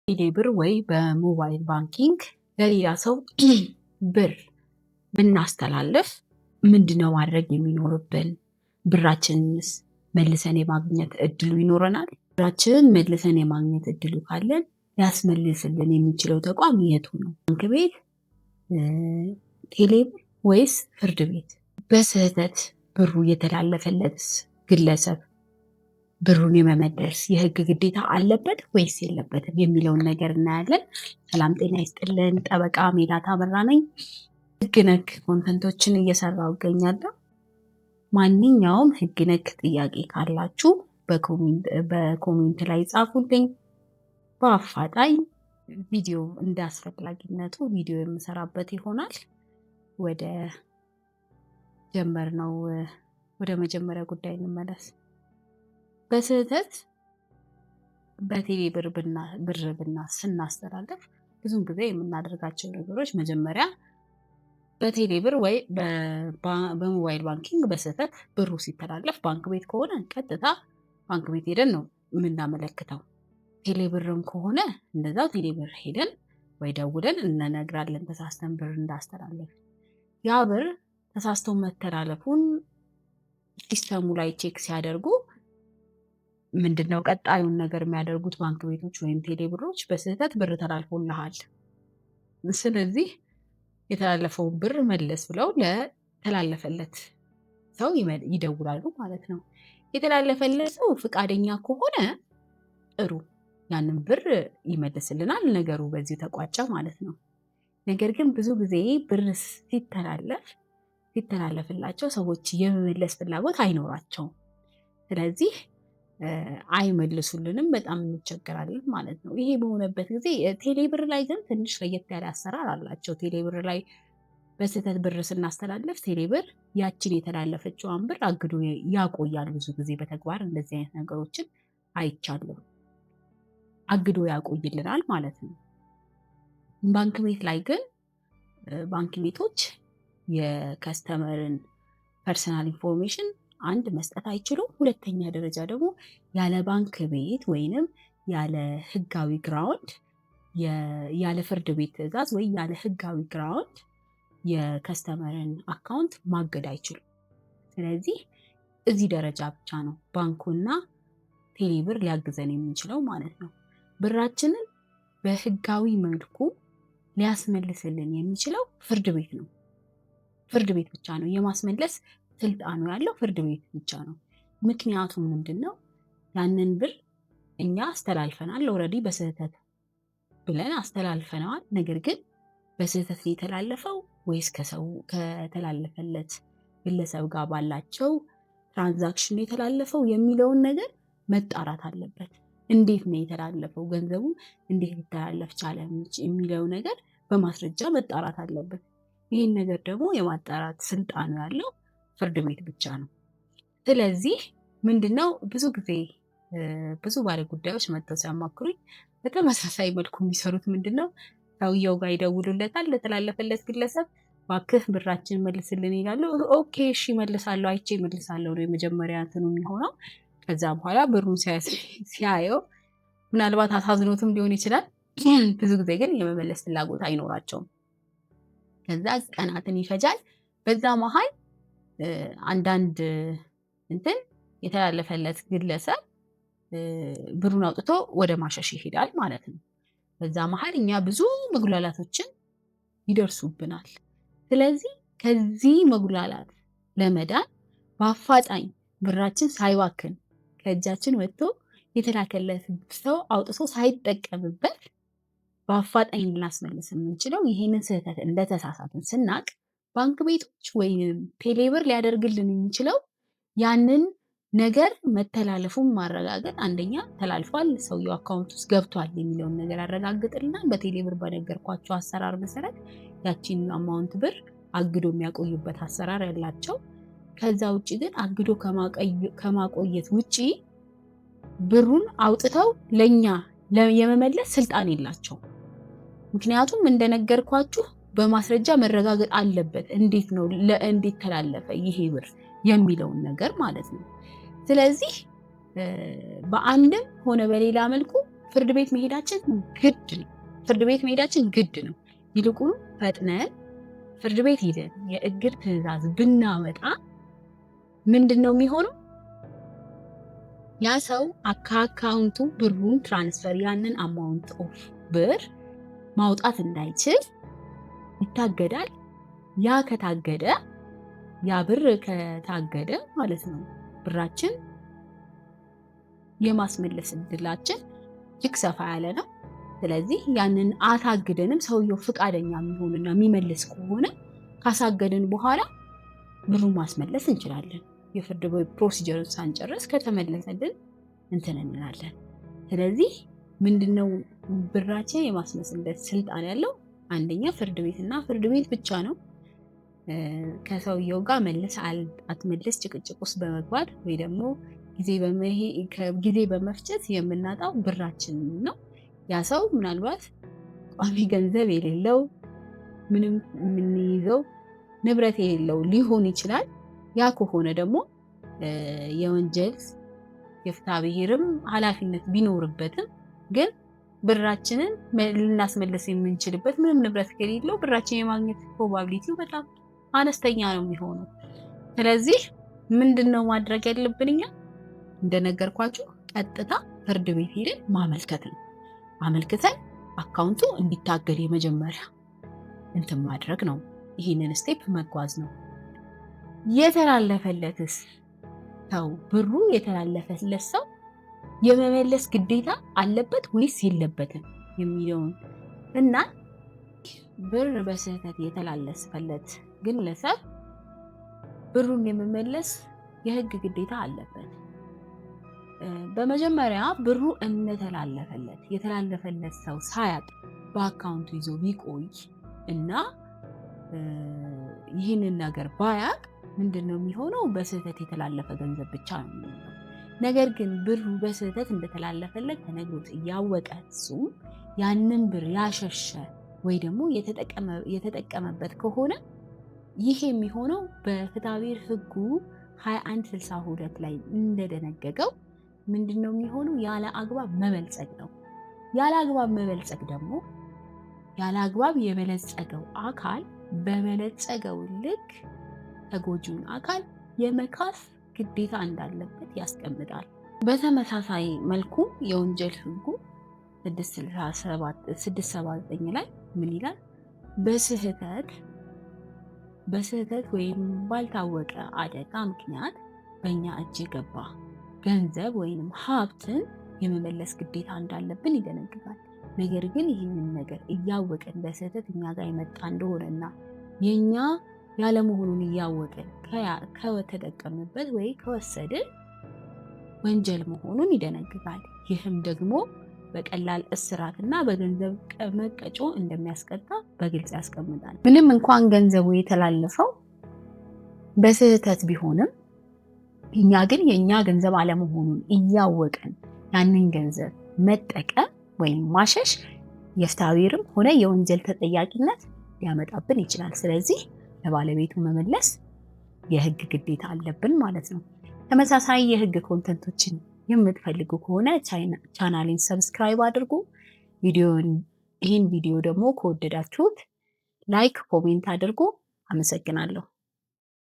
ቴሌብር ወይ በሞባይል ባንኪንግ ለሌላ ሰው ብር ብናስተላልፍ ምንድነው ማድረግ የሚኖርብን? ብራችንንስ መልሰን የማግኘት እድሉ ይኖረናል? ብራችንን መልሰን የማግኘት እድሉ ካለን ሊያስመልስልን የሚችለው ተቋም የቱ ነው? ባንክ ቤት፣ ቴሌብር ወይስ ፍርድ ቤት? በስህተት ብሩ የተላለፈለት ግለሰብ ብሩን የመመለስ የህግ ግዴታ አለበት ወይስ የለበትም የሚለውን ነገር እናያለን። ሰላም ጤና ይስጥልን። ጠበቃ ሜላት አበራ ነኝ። ህግ ነክ ኮንተንቶችን እየሰራሁ እገኛለሁ። ማንኛውም ህግ ነክ ጥያቄ ካላችሁ በኮሜንት ላይ ጻፉልኝ። በአፋጣኝ ቪዲዮ እንደ አስፈላጊነቱ ቪዲዮ የምሰራበት ይሆናል። ወደ መጀመሪያ ጉዳይ እንመለስ። በስህተት በቴሌ ብር ስናስተላልፍ ብዙን ጊዜ የምናደርጋቸው ነገሮች መጀመሪያ በቴሌ ብር ወይ በሞባይል ባንኪንግ በስህተት ብሩ ሲተላለፍ ባንክ ቤት ከሆነ ቀጥታ ባንክ ቤት ሄደን ነው የምናመለክተው። ቴሌ ብርም ከሆነ እንደዛው ቴሌ ብር ሄደን ወይ ደውለን እንነግራለን ተሳስተን ብር እንዳስተላለፍ። ያ ብር ተሳስቶ መተላለፉን ሲስተሙ ላይ ቼክ ሲያደርጉ ምንድነው ቀጣዩን ነገር የሚያደርጉት ባንክ ቤቶች ወይም ቴሌ ብሮች በስህተት ብር ተላልፎልሃል፣ ስለዚህ የተላለፈውን ብር መለስ ብለው ለተላለፈለት ሰው ይደውላሉ ማለት ነው። የተላለፈለት ሰው ፍቃደኛ ከሆነ ጥሩ ያንን ብር ይመልስልናል፣ ነገሩ በዚህ ተቋጨ ማለት ነው። ነገር ግን ብዙ ጊዜ ብር ሲተላለፍላቸው ሰዎች የመመለስ ፍላጎት አይኖራቸውም። ስለዚህ አይመልሱልንም፣ በጣም እንቸገራለን ማለት ነው። ይሄ በሆነበት ጊዜ ቴሌብር ላይ ግን ትንሽ ለየት ያለ አሰራር አላቸው። ቴሌብር ላይ በስህተት ብር ስናስተላለፍ ቴሌብር ያችን የተላለፈችዋን ብር አግዶ ያቆያል። ብዙ ጊዜ በተግባር እንደዚህ አይነት ነገሮችን አይቻለሁ። አግዶ ያቆይልናል ማለት ነው። ባንክ ቤት ላይ ግን ባንክ ቤቶች የከስተመርን ፐርሰናል ኢንፎርሜሽን አንድ መስጠት አይችሉም። ሁለተኛ ደረጃ ደግሞ ያለ ባንክ ቤት ወይንም ያለ ህጋዊ ግራውንድ ያለ ፍርድ ቤት ትዕዛዝ ወይ ያለ ህጋዊ ግራውንድ የከስተመርን አካውንት ማገድ አይችሉም። ስለዚህ እዚህ ደረጃ ብቻ ነው ባንኩና ቴሌብር ሊያግዘን የሚችለው ማለት ነው። ብራችንን በህጋዊ መልኩ ሊያስመልስልን የሚችለው ፍርድ ቤት ነው። ፍርድ ቤት ብቻ ነው የማስመለስ ስልጣኑ ያለው ፍርድ ቤት ብቻ ነው። ምክንያቱም ምንድነው ያንን ብር እኛ አስተላልፈናል፣ ኦልሬዲ በስህተት ብለን አስተላልፈናል። ነገር ግን በስህተት የተላለፈው ወይስ ከተላለፈለት ግለሰብ ጋር ባላቸው ትራንዛክሽን የተላለፈው የሚለውን ነገር መጣራት አለበት። እንዴት ነው የተላለፈው፣ ገንዘቡ እንዴት ሊተላለፍ ቻለ የሚለው ነገር በማስረጃ መጣራት አለበት። ይህን ነገር ደግሞ የማጣራት ስልጣኑ ያለው ፍርድ ቤት ብቻ ነው። ስለዚህ ምንድነው ብዙ ጊዜ ብዙ ባለ ጉዳዮች መጥተው ሲያማክሩኝ በተመሳሳይ መልኩ የሚሰሩት ምንድነው ሰውየው ጋር ይደውሉለታል፣ ለተላለፈለት ግለሰብ እባክህ ብራችን መልስልን ይላሉ። ኦኬ እሺ መልሳለሁ፣ አይቼ መልሳለሁ ነው የመጀመሪያ እንትኑ የሚሆነው። ከዛ በኋላ ብሩን ሲያየው ምናልባት አሳዝኖትም ሊሆን ይችላል። ብዙ ጊዜ ግን የመመለስ ፍላጎት አይኖራቸውም። ከዛ ቀናትን ይፈጃል። በዛ መሀል አንዳንድ የተላለፈለት ግለሰብ ብሩን አውጥቶ ወደ ማሸሽ ይሄዳል ማለት ነው። በዛ መሀል እኛ ብዙ መጉላላቶችን ይደርሱብናል። ስለዚህ ከዚህ መጉላላት ለመዳን በአፋጣኝ ብራችን ሳይዋክን ከእጃችን ወጥቶ የተላከለት ሰው አውጥቶ ሳይጠቀምበት በአፋጣኝ ልናስመልስ የምንችለው ይህንን ስህተት እንደተሳሳትን ስናቅ ባንክ ቤቶች ወይም ቴሌብር ሊያደርግልን የሚችለው ያንን ነገር መተላለፉን ማረጋገጥ፣ አንደኛ ተላልፏል፣ ሰውየው አካውንት ውስጥ ገብቷል የሚለውን ነገር ያረጋግጥልናል። በቴሌብር በነገርኳቸው አሰራር መሰረት ያቺን አማውንት ብር አግዶ የሚያቆዩበት አሰራር ያላቸው። ከዛ ውጭ ግን አግዶ ከማቆየት ውጭ ብሩን አውጥተው ለኛ የመመለስ ስልጣን የላቸው። ምክንያቱም እንደነገርኳችሁ በማስረጃ መረጋገጥ አለበት። እንዴት ነው እንዴት ተላለፈ ይሄ ብር የሚለውን ነገር ማለት ነው። ስለዚህ በአንድም ሆነ በሌላ መልኩ ፍርድ ቤት መሄዳችን ግድ ነው። ፍርድ ቤት መሄዳችን ግድ ነው። ይልቁኑ ፈጥነን ፍርድ ቤት ሄደን የእግድ ትዕዛዝ ብናወጣ ምንድን ነው የሚሆነው? ያ ሰው ከአካውንቱ ብሩን ትራንስፈር ያንን አማውንት ኦፍ ብር ማውጣት እንዳይችል ይታገዳል። ያ ከታገደ ያ ብር ከታገደ ማለት ነው ብራችን የማስመለስ እድላችን እጅግ ሰፋ ያለ ነው። ስለዚህ ያንን አታግደንም ሰውየው ፍቃደኛ የሚሆንና የሚመልስ ከሆነ ካሳገድን በኋላ ብሩን ማስመለስ እንችላለን። የፍርድ ቤት ፕሮሲጀርን ሳንጨርስ ከተመለሰልን እንትን እንላለን። ስለዚህ ምንድነው ብራችን የማስመለስ ስልጣን ያለው አንደኛ ፍርድ ቤትና ፍርድ ቤት ብቻ ነው። ከሰውየው ጋር መልስ አትመልስ ጭቅጭቅ ውስጥ በመግባት ወይ ደግሞ ጊዜ በመፍጨት የምናጣው ብራችን ነው። ያ ሰው ምናልባት ቋሚ ገንዘብ የሌለው ምንም የምንይዘው ንብረት የሌለው ሊሆን ይችላል። ያ ከሆነ ደግሞ የወንጀል የፍትሐ ብሔርም ኃላፊነት ቢኖርበትም ግን ብራችንን ልናስመልስ የምንችልበት ምንም ንብረት ከሌለው ብራችን የማግኘት ፕሮባቢሊቲው በጣም አነስተኛ ነው የሚሆነው። ስለዚህ ምንድነው ማድረግ ያለብን? እኛ እንደነገርኳችሁ ቀጥታ ፍርድ ቤት ሄደን ማመልከት ነው። አመልክተን አካውንቱ እንዲታገድ የመጀመሪያ እንትን ማድረግ ነው። ይህንን ስቴፕ መጓዝ ነው። የተላለፈለትስ ሰው ብሩ የተላለፈለት ሰው የመመለስ ግዴታ አለበት ወይስ የለበትም የሚለውን እና ብር በስህተት የተላለፈለት ግለሰብ ብሩን የመመለስ የህግ ግዴታ አለበት። በመጀመሪያ ብሩ እንደተላለፈለት የተላለፈለት ሰው ሳያቅ በአካውንቱ ይዞ ቢቆይ እና ይህንን ነገር ባያቅ ምንድነው የሚሆነው? በስህተት የተላለፈ ገንዘብ ብቻ ነው የሚሆነው። ነገር ግን ብሩ በስህተት እንደተላለፈለት ተነግሮት እያወቀ እሱ ያንን ብር ያሸሸ ወይ ደግሞ የተጠቀመበት ከሆነ ይሄ የሚሆነው በፍትሐ ብሔር ህጉ 2162 ላይ እንደደነገገው ምንድነው የሚሆነው? ያለ አግባብ መበልጸግ ነው። ያለ አግባብ መበልጸግ ደግሞ ያለ አግባብ የበለጸገው አካል በበለጸገው ልክ ተጎጂውን አካል የመካስ ግዴታ እንዳለበት ያስቀምጣል። በተመሳሳይ መልኩ የወንጀል ህጉ 679 ላይ ምን ይላል? በስህተት ወይም ባልታወቀ አደጋ ምክንያት በእኛ እጅ የገባ ገንዘብ ወይም ሀብትን የመመለስ ግዴታ እንዳለብን ይደነግጋል። ነገር ግን ይህንን ነገር እያወቅን በስህተት እኛ ጋር የመጣ እንደሆነና የኛ ያለመሆኑን እያወቅን ከተጠቀምንበት ወይ ከወሰድን ወንጀል መሆኑን ይደነግጋል። ይህም ደግሞ በቀላል እስራትና በገንዘብ መቀጮ እንደሚያስቀጣ በግልጽ ያስቀምጣል። ምንም እንኳን ገንዘቡ የተላለፈው በስህተት ቢሆንም እኛ ግን የኛ ገንዘብ አለመሆኑን እያወቅን ያንን ገንዘብ መጠቀም ወይም ማሸሽ የፍትሐ ብሔርም ሆነ የወንጀል ተጠያቂነት ሊያመጣብን ይችላል። ስለዚህ ለባለቤቱ መመለስ የህግ ግዴታ አለብን ማለት ነው። ተመሳሳይ የህግ ኮንተንቶችን የምትፈልጉ ከሆነ ቻናሌን ሰብስክራይብ አድርጉ። ይህን ቪዲዮ ደግሞ ከወደዳችሁት ላይክ፣ ኮሜንት አድርጉ። አመሰግናለሁ።